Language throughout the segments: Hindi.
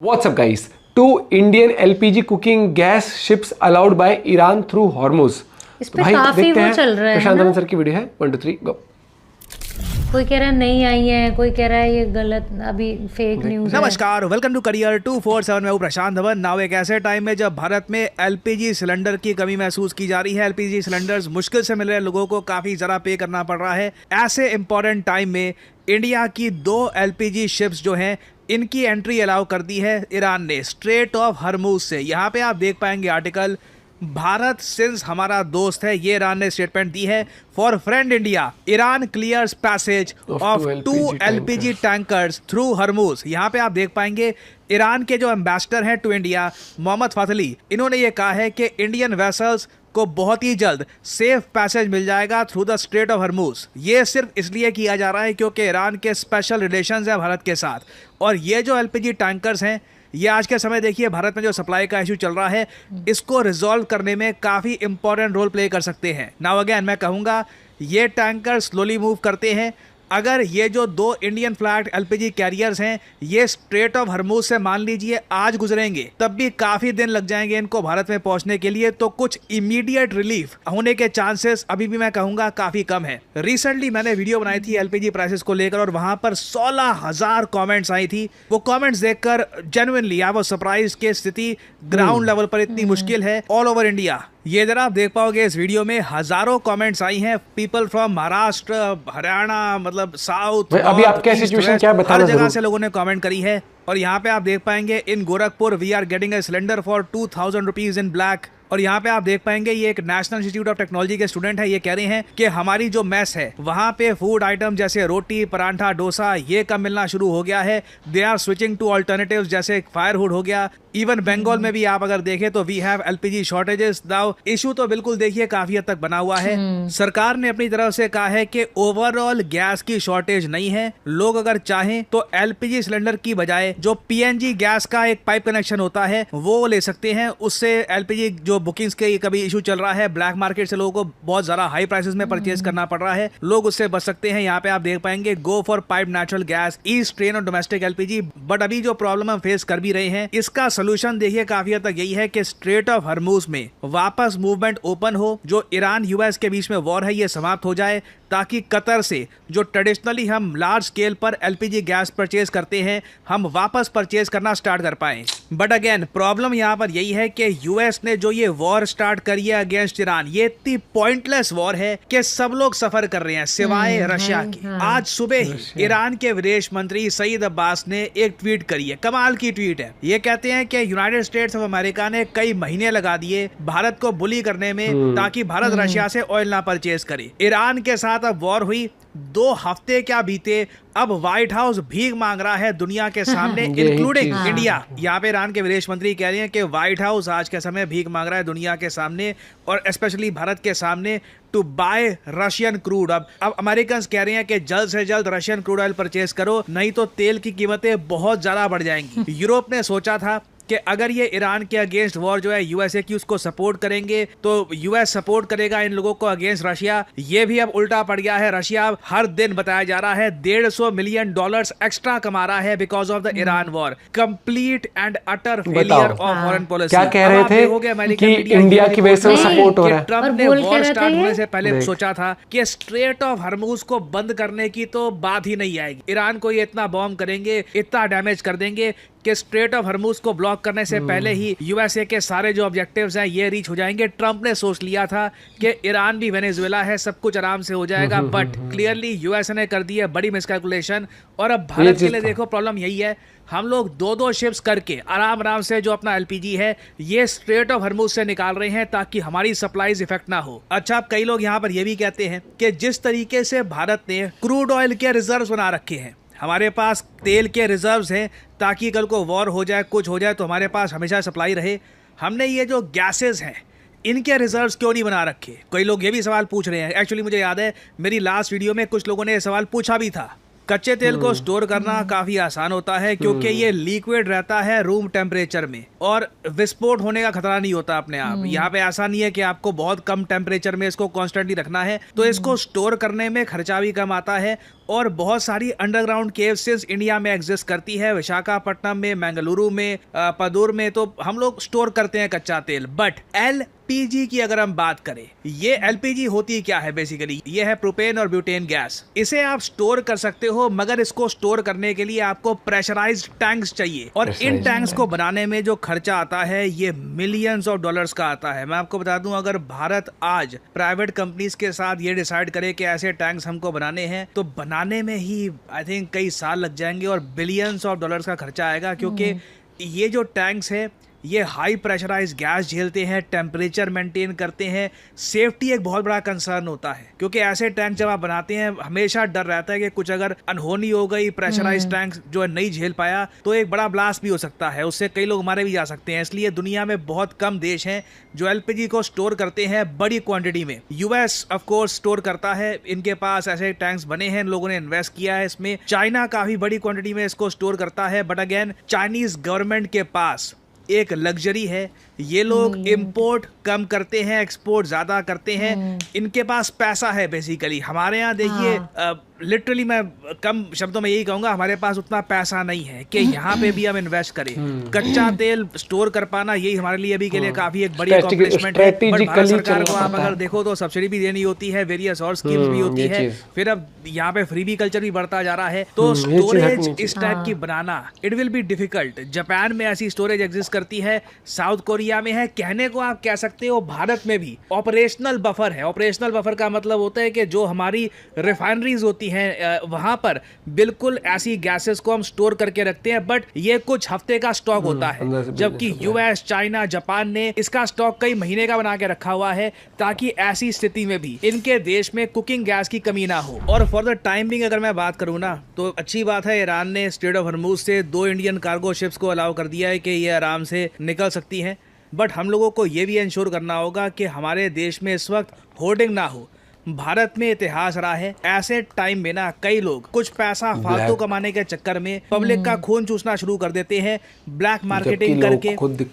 What's up guys? Two Indian LPG cooking gas ships allowed by Iran through Hormuz. इस पे काफी वो चल रहा है प्रशांत ना? सर की वीडियो है 1 2 3 गो। कोई कह रहा है नहीं आई है, कोई कह रहा है ये गलत अभी फेक न्यूज़ है। नमस्कार, वेलकम टू करियर 247 में हूं प्रशांत धवन। नाउ एक ऐसे टाइम में जब भारत में एलपीजी सिलेंडर की कमी महसूस की जा रही है, एलपीजी सिलेंडर्स मुश्किल से मिल रहे लोगों को काफी ज़्यादा पे करना पड़ रहा है। ऐसे इंपॉर्टेंट टाइम में इंडिया की 2 एलपीजी शिप्स जो हैं इनकी एंट्री अलाउ कर दी है ईरान ने स्ट्रेट ऑफ हरमुज से। यहाँ पे आप देख पाएंगे आर्टिकल, भारत सिंस हमारा दोस्त है, ये ईरान ने स्टेटमेंट दी है। For friend India, Iran clears passage of 2 LPG tankers through Hormuz. यहाँ पे आप देख पाएंगे ईरान के जो एम्बेसडर हैं टू इंडिया मोहम्मद फातली, इन्होंने ये कहा है कि इंडियन वेसल्स को बहुत ही जल्द सेफ पैसेज मिल जाएगा थ्रू द स्ट्रेट ऑफ हरमुज। ये सिर्फ इसलिए किया जा रहा है क्योंकि ईरान के स्पेशल रिलेशंस हैं भारत के साथ, और ये जो एलपीजी टैंकर्स हैं ये आज के समय देखिए भारत में जो सप्लाई का इशू चल रहा है इसको रिजॉल्व करने में काफ़ी इंपॉर्टेंट रोल प्ले कर सकते हैं। नाउ अगेन मैं कहूँगा ये टैंकर स्लोली मूव करते हैं। अगर ये जो 2 इंडियन फ्लैग एलपीजी कैरियर्स हैं ये स्ट्रेट ऑफ हरमुज से मान लीजिए आज गुजरेंगे, तब भी काफ़ी दिन लग जाएंगे इनको भारत में पहुंचने के लिए, तो कुछ इमीडिएट रिलीफ होने के चांसेस अभी भी मैं कहूँगा काफ़ी कम है। रिसेंटली मैंने वीडियो बनाई थी एलपीजी प्राइसेस को लेकर और वहाँ पर 16,000 कॉमेंट्स आई थी। वो कॉमेंट्स देखकर जेन्युइनली आई वाज सरप्राइज कि स्थिति ग्राउंड लेवल पर इतनी मुश्किल है ऑल ओवर इंडिया। ये जरा आप देख पाओगे इस वीडियो में हजारों कमेंट्स आई हैं, पीपल फ्रॉम महाराष्ट्र, हरियाणा, मतलब साउथ, अभी आपके सिचुएशन क्या बताना, हर जगह से लोगों ने कमेंट करी है। और यहाँ पे आप देख पाएंगे in Gorakhpur we are getting a cylinder for 2000 rupees in black. और यहाँ पे आप देख पाएंगे ये एक नेशनल इंस्टीट्यूट ऑफ टेक्नोलॉजी के स्टूडेंट है, ये कह रहे हैं कि हमारी जो मेस है वहाँ पे फूड आइटम जैसे रोटी, परांठा, डोसा ये कम मिलना शुरू हो गया है। They are switching to alternatives जैसे फायरवुड हो गया। इवन बंगाल में भी आप अगर देखें तो we have LPG shortages. Now issue तो बिल्कुल देखिए काफी हद तक बना हुआ है। सरकार ने अपनी तरफ से कहा है कि ओवरऑल गैस की शॉर्टेज नहीं है। लोग अगर चाहें तो एलपीजी सिलेंडर की बजाय जो पीएनजी गैस का एक पाइप कनेक्शन होता है वो ले सकते हैं। उससे एलपीजी जो बुकिंग्स के कभी इशू चल रहा है, ब्लैक मार्केट से लोगों को बहुत ज्यादा हाई प्राइसेस में परचेज करना पड़ रहा है, लोग उससे बच सकते हैं। यहाँ पे आप देख पाएंगे go for pipe natural gas, east train और डोमेस्टिक एलपीजी। बट अभी जो प्रॉब्लम हम फेस कर भी रहे हैं इसका सोल्यूशन देखिए काफी हद तक यही है कि स्ट्रेट ऑफ हरमुज में वापस मूवमेंट ओपन हो, जो ईरान यूएस के बीच में वॉर है ये समाप्त हो जाए, ताकि कतर से जो ट्रेडिशनली हम लार्ज स्केल पर एलपीजी गैस परचेज करते हैं हम वापस परचेज करना स्टार्ट कर पाएं। बट अगेन प्रॉब्लम यहाँ पर यही है कि यूएस ने जो ये वॉर स्टार्ट करी है अगेंस्ट ईरान, ये इतनी पॉइंटलेस वॉर है कि सब लोग सफर कर रहे हैं सिवाय रशिया के। आज सुबह ही ईरान के विदेश मंत्री सईद अब्बास ने एक ट्वीट करी है, कमाल की ट्वीट है। ये कहते हैं कि यूनाइटेड स्टेट्स ऑफ अमेरिका ने कई महीने लगा दिए भारत को बुली करने में ताकि भारत रशिया से ऑयल ना परचेज करे। ईरान के साथ अब वॉर हुई, 2 हफ्ते क्या बीते, अब व्हाइट हाउस भीख मांग रहा है दुनिया के सामने इंक्लूडिंग इंडिया। यहाँ पे ईरान के विदेश मंत्री कह रहे हैं कि व्हाइट हाउस आज के समय भीख मांग रहा है दुनिया के सामने और स्पेशली भारत के सामने टू बाय रशियन क्रूड। अब अमेरिकन कह रहे हैं कि जल्द से जल्द रशियन क्रूड ऑयल परचेज करो, नहीं तो तेल की कीमतें बहुत ज्यादा बढ़ जाएंगी। यूरोप ने सोचा था कि अगर ये ईरान के अगेंस्ट वॉर जो है यूएसए की उसको सपोर्ट करेंगे तो यूएस सपोर्ट करेगा इन लोगों को अगेंस्ट रशिया। ये भी अब उल्टा पड़ गया है। रशिया हर दिन बताया जा रहा है $150 मिलियन एक्स्ट्रा कमा रहा है because of the Iran war. Complete and utter failure of foreign policy. क्या कह रहे थे कि इंडिया की वजह से सपोर्ट हो रहा है। ट्रम्प ने वॉर स्टार्ट होने से पहले सोचा था कि स्ट्रेट ऑफ हरमुज को बंद करने की तो बात ही नहीं आएगी, ईरान को ये इतना बॉम्ब करेंगे, इतना डैमेज कर देंगे कि स्ट्रेट ऑफ हरमुज को ब्लॉक करने से पहले ही यूएसए के सारे जो ऑब्जेक्टिव्स हैं ये रीच हो जाएंगे। ट्रम्प ने सोच लिया था कि ईरान भी वेनेजुएला है, सब कुछ आराम से हो जाएगा, बट क्लियरली यूएसए ने कर दी है बड़ी मिसकैलकुलेशन। और अब भारत के लिए देखो प्रॉब्लम यही है, हम लोग 2 शिप्स करके आराम आराम से जो अपना एलपीजी है ये स्ट्रेट ऑफ हरमुज से निकाल रहे हैं ताकि हमारी सप्लाईज इफेक्ट ना हो। अच्छा, अब कई लोग यहाँ पर ये भी कहते हैं कि जिस तरीके से भारत ने क्रूड ऑयल के रिजर्व बना रखे हैं, हमारे पास तेल के रिजर्व्स हैं ताकि कल को वॉर हो जाए, कुछ हो जाए तो हमारे पास हमेशा सप्लाई रहे। हमने ये जो गैसेस हैं इनके रिजर्व्स क्यों नहीं बना रखे? कई लोग ये भी सवाल पूछ रहे हैं। एक्चुअली मुझे याद है मेरी लास्ट वीडियो में कुछ लोगों ने ये सवाल पूछा भी था। कच्चे तेल को स्टोर करना काफी आसान होता है क्योंकि ये लिक्विड रहता है रूम टेम्परेचर में और विस्फोट होने का खतरा नहीं होता अपने आप। यहाँ पे ऐसा नहीं है कि आपको बहुत कम टेम्परेचर में इसको कॉन्स्टेंटली रखना है, तो इसको स्टोर करने में खर्चा भी कम आता है और बहुत सारी अंडरग्राउंड केव्स इंडिया में एग्जिस्ट करती है, विशाखापट्टनम में, मंगलुरु में, पदूर में, तो हम लोग स्टोर करते हैं कच्चा तेल। बट एलपीजी की अगर हम बात करें, ये एलपीजी होती क्या है बेसिकली, ये है प्रोपेन और ब्यूटेन गैस। इसे आप स्टोर कर सकते हो, मगर इसको स्टोर करने के लिए आपको प्रेशराइज्ड टैंक्स चाहिए, और इन टैंक्स को बनाने में जो खर्चा आता है ये मिलियंस ऑफ डॉलर्स का आता है। मैं आपको बता दूं, अगर भारत आज प्राइवेट कंपनीज के साथ ये डिसाइड करे कि ऐसे टैंक्स हमको बनाने हैं, तो बनाने में ही आई थिंक कई साल लग जाएंगे और बिलियंस ऑफ डॉलर्स का खर्चा आएगा, क्योंकि ये जो टैंक्स है ये हाई प्रेशराइज गैस झेलते हैं, टेम्परेचर मेंटेन करते हैं, सेफ्टी एक बहुत बड़ा कंसर्न होता है, क्योंकि ऐसे टैंक जब आप बनाते हैं हमेशा डर रहता है कि कुछ अगर अनहोनी हो गई, प्रेशराइज टैंक जो है नहीं झेल पाया तो एक बड़ा ब्लास्ट भी हो सकता है, उससे कई लोग मारे भी जा सकते हैं। इसलिए दुनिया में बहुत कम देश हैं जो एलपीजी को स्टोर करते हैं बड़ी क्वांटिटी में। यूएस ऑफ कोर्स स्टोर करता है, इनके पास ऐसे टैंक्स बने हैं, लोगों ने इन्वेस्ट किया है इसमें। चाइना काफी बड़ी क्वांटिटी में इसको स्टोर करता है, बट अगेन चाइनीज गवर्नमेंट के पास एक लग्जरी है, ये लोग इंपोर्ट कम करते हैं, एक्सपोर्ट ज्यादा करते हैं, इनके पास पैसा है बेसिकली। हमारे यहाँ देखिए लिटरली मैं कम शब्दों में यही कहूंगा, हमारे पास उतना पैसा नहीं है कि यहाँ पे भी हम इन्वेस्ट करें। कच्चा तेल स्टोर कर पाना यही हमारे लिए अभी के लिए काफी एक बड़ी अकॉम्प्लिशमेंट है। बट भारत सरकार को आप अगर देखो तो सब्सिडी भी देनी होती है, वेरियस और स्कीम्स भी होती है, फिर अब यहाँ पे फ्री भी कल्चर भी बढ़ता जा रहा है, तो स्टोरेज इस टाइप की बनाना it will be difficult. Japan में ऐसी स्टोरेज एग्जिस्ट करती है, साउथ कोरिया में है, कहने को आप कह सकते हो भारत में भी ऑपरेशनल बफर है। ऑपरेशनल बफर का मतलब होता है कि जो हमारी रिफाइनरीज होती हैं वहां पर बिल्कुल ऐसी गैसेस को हम स्टोर करके रखते हैं, बट ये कुछ हफ्ते का स्टॉक होता है, जबकि यूएस, चाइना, जापान ने इसका स्टॉक कई महीने का बना के रखा हुआ है, ताकि ऐसी स्थिति में भी इनके देश में कुकिंग गैस की कमी ना हो। और फॉर द टाइम बिंग अगर मैं बात करूं ना, तो अच्छी बात है ईरान ने स्ट्रेट ऑफ हॉर्मुज से 2 इंडियन कार्गो शिप्स को अलाउ कर दिया है कि ये आराम से निकल सकती हैं। बट हम लोगों को ये भी इंश्योर करना होगा कि हमारे देश में इस वक्त होर्डिंग ना हो। भारत में इतिहास रहा है ऐसे टाइम में ना, कई लोग कुछ पैसा फालतू कमाने के चक्कर में पब्लिक का खून चूसना शुरू कर देते हैं, ब्लैक मार्केटिंग करके,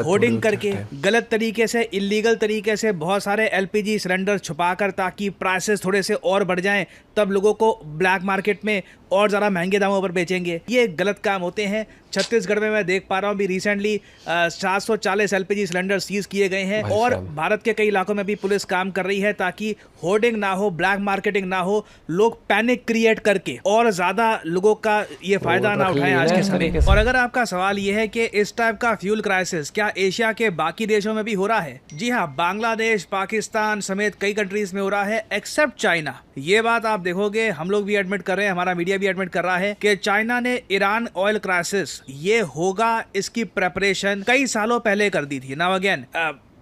होर्डिंग करके, गलत तरीके से, इलीगल तरीके से बहुत सारे एलपीजी सिलेंडर छुपाकर, ताकि प्राइसेस थोड़े से और बढ़ जाएं, तब लोगों को ब्लैक मार्केट में और ज्यादा महंगे दामों पर बेचेंगे। ये गलत काम होते हैं। छत्तीसगढ़ में मैं देख पा रहा हूँ भी रिसेंटली 740 एलपीजी सिलेंडर सीज किए गए हैं, और भारत के कई इलाकों में भी पुलिस काम कर रही है ताकि होर्डिंग ना हो, ब्लैक मार्केटिंग ना हो, लोग पैनिक क्रिएट करके और ज्यादा लोगों का ये फायदा ना उठाएं आज के समय। और अगर आपका सवाल ये है कि इस टाइप का फ्यूल क्राइसिस क्या एशिया के बाकी देशों में भी हो रहा है, जी हाँ, बांग्लादेश, पाकिस्तान समेत कई कंट्रीज में हो रहा है, एक्सेप्ट चाइना। ये बात आप देखोगे, हम लोग भी एडमिट कर रहे हैं, हमारा मीडिया भी एडमिट कर रहा है कि चाइना ने ईरान ऑयल क्राइसिस ये होगा इसकी प्रेपरेशन कई सालों पहले कर दी थी। नाउ अगेन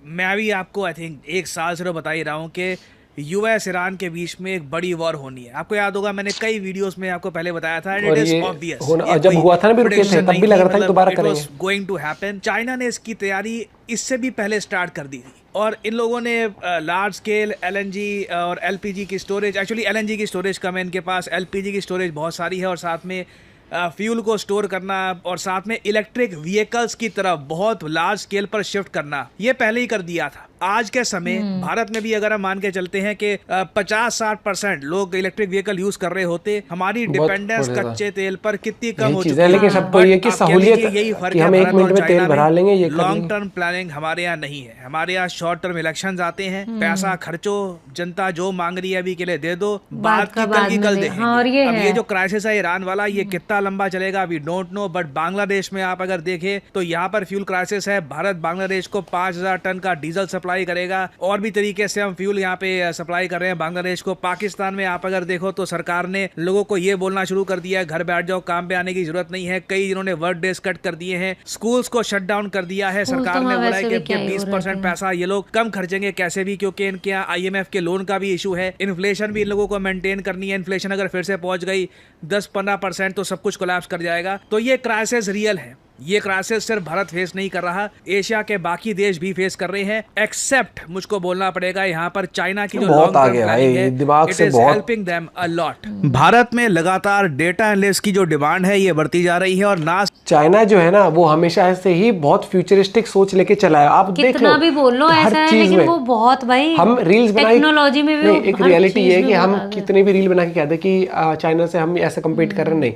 मैं भी आपको आई थिंक 1 साल से बता ही रहा हूँ कि यूएस ईरान के बीच में एक बड़ी वॉर होनी है। आपको याद होगा मैंने कई वीडियोस में आपको पहले बताया था, इट इज ऑब्वियस, जब हुआ था ना भी रुके थे, तब भी लग रहा था कि दोबारा करेंगे, गोइंग टू हैपन। चाइना ने इसकी तैयारी इससे भी पहले स्टार्ट कर दी थी, और इन लोगों ने लार्ज स्केल एलएनजी और एलपीजी की स्टोरेज, एक्चुअली एलएनजी की स्टोरेज कम है इनके पास, एलपीजी की स्टोरेज बहुत सारी है, और साथ में फ्यूल को स्टोर करना, और साथ में इलेक्ट्रिक व्हीकल्स की तरफ बहुत लार्ज स्केल पर शिफ्ट करना, ये पहले ही कर दिया था। आज के समय भारत में भी अगर हम मान के चलते हैं कि 50-60% लोग इलेक्ट्रिक व्हीकल यूज कर रहे होते, हमारी डिपेंडेंस कच्चे तेल पर कितनी कम हो चुकी है। लेकिन सबको ये कि सहूलियत यही फर्क कि हम 1 मिनट में तेल भरा लेंगे, ये लॉन्ग टर्म प्लानिंग हमारे यहाँ नहीं है। हमारे यहाँ शॉर्ट टर्म इलेक्शंस आते हैं, पैसा खर्चो, जनता जो मांग रही है अभी के लिए दे दो, बात की कल देखेंगे। अब ये जो क्राइसिस है ईरान वाला, ये कितना लंबा चलेगा we don't know, but Bangladesh में आप अगर देखें तो यहाँ पर फ्यूल क्राइसिस है। भारत बांग्लादेश को 5000 टन का डीजल सप्लाई करेगा, और भी तरीके से हम फ्यूल यहाँ पे सप्लाई कर रहे हैं बांग्लादेश को। पाकिस्तान में आप अगर देखो तो सरकार ने लोगों को ये बोलना शुरू कर दिया है घर बैठ जाओ, काम पे आने की जरूरत नहीं है। कई जिन्होंने वर्क डेज कट कर दिए हैं, स्कूल्स को शट डाउन कर दिया है। सरकार ने बोला है कि 20% पैसा ये लोग कम खर्चेंगे कैसे भी, क्योंकि इनके यहाँ IMF के लोन का भी इशू है, इन्फ्लेशन भी इन लोगों को मेंटेन करनी है। इन्फ्लेशन अगर फिर से पहुंच गई 10-15% तो सब कुछ कोलैप्स कर जाएगा। तो ये क्राइसिस रियल है। ये क्राइसिस सिर्फ भारत फेस नहीं कर रहा, एशिया के बाकी देश भी फेस कर रहे हैं, एक्सेप्ट मुझको बोलना पड़ेगा यहाँ पर चाइना की जो बहुत लॉन्ग टर्म आगे भाई, प्लानिंग है, दिमाग इट से इज बहुत- helping them a lot. Bharat में लगातार डेटा एनालिस्ट की जो डिमांड है ये बढ़ती जा रही है और नासा चाइना जो है ना वो हमेशा से ही बहुत फ्यूचरिस्टिक सोच लेके चला है। आप देख लो, कितना भी बोल लो हर ऐसा है, चीज लेकिन में वो बहुत भाई हम रील्स बनाई, टेक्नोलॉजी में भी नहीं, वो एक हर रियलिटी चीज ये है में कि हम बहुत आगे। कितने भी रील बना के कहते हैं कि चाइना से हम ऐसे कम्पीट कर रहे हैं, नहीं,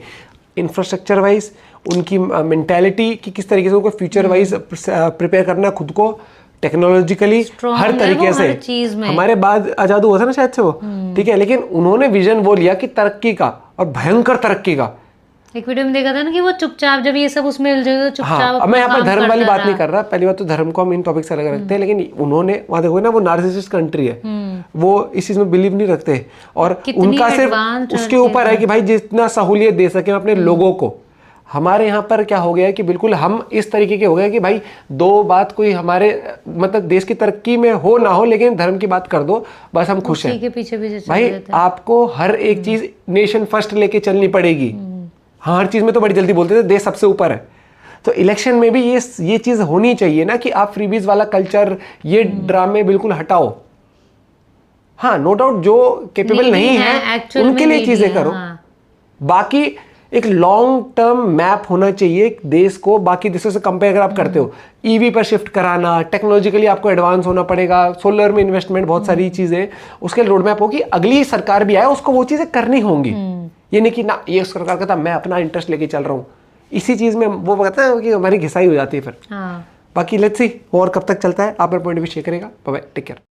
इंफ्रास्ट्रक्चर वाइज उनकी मेंटेलिटी कि किस तरीके से उनको फ्यूचर वाइज प्रिपेयर करना खुद को टेक्नोलॉजिकली Strong हर है तरीके वो से। हर चीज में। हमारे बाद आजाद हुआ था ना शायद से वो, ठीक है, लेकिन उन्होंने विजन वो लिया कि तरक्की का और भयंकर तरक्की का। एक वीडियो में देखा था ना कि वो चुपचाप जब ये सब उसमें उलझे तो चुपचाप हाँ, अब अपना मैं यहाँ पर काम धर्म वाली करता बात नहीं रहा। कर रहा, पहली बात तो धर्म को हम इन टॉपिक से अलग रखते हैं, लेकिन उन्होंने वहाँ देखो ना वो नार्सिसिस्ट कंट्री है, वो इस चीज में बिलीव नहीं रखते और कितनी उनका सिर्फ advanced उसके और ऊपर है कि भाई जितना सहूलियत दे सके अपने लोगों को। हमारे यहाँ पर क्या हो गया है कि बिल्कुल हम इस तरीके के हो गए कि भाई दो बात कोई हमारे मतलब देश की तरक्की में हो ना हो, लेकिन धर्म की बात कर दो बस हम खुश हैं। उसी के पीछे पीछे चल भाई रहे थे। आपको हर एक चीज नेशन फर्स्ट लेके चलनी पड़ेगी। हाँ, हर चीज में तो बड़ी जल्दी बोलते थे देश सबसे ऊपर है, तो इलेक्शन में भी ये चीज होनी चाहिए ना कि आप फ्रीबीज वाला कल्चर, ये ड्रामे बिल्कुल हटाओ। हाँ, नो डाउट जो केपेबल नहीं है actual उनके में लिए नहीं चीजें है, करो। हाँ। बाकी एक लॉन्ग टर्म मैप होना चाहिए देश को बाकी देशों से कंपेयर अगर आप करते हो। ईवी पर शिफ्ट कराना, टेक्नोलॉजिकली आपको एडवांस होना पड़ेगा, सोलर में इन्वेस्टमेंट, बहुत सारी चीजें, उसके रोड मैप होगी। अगली सरकार भी आए उसको वो चीजें करनी होंगी। ये नहीं कि ना ये सरकार कहता मैं अपना इंटरेस्ट लेके चल रहा हूँ, इसी चीज में वो कहता है कि हमारी घिसाई हो जाती है फिर। हाँ। बाकी लेट्स सी और कब तक चलता है। आप अपना पॉइंट भी शेयर करेगा। Bye bye, take care.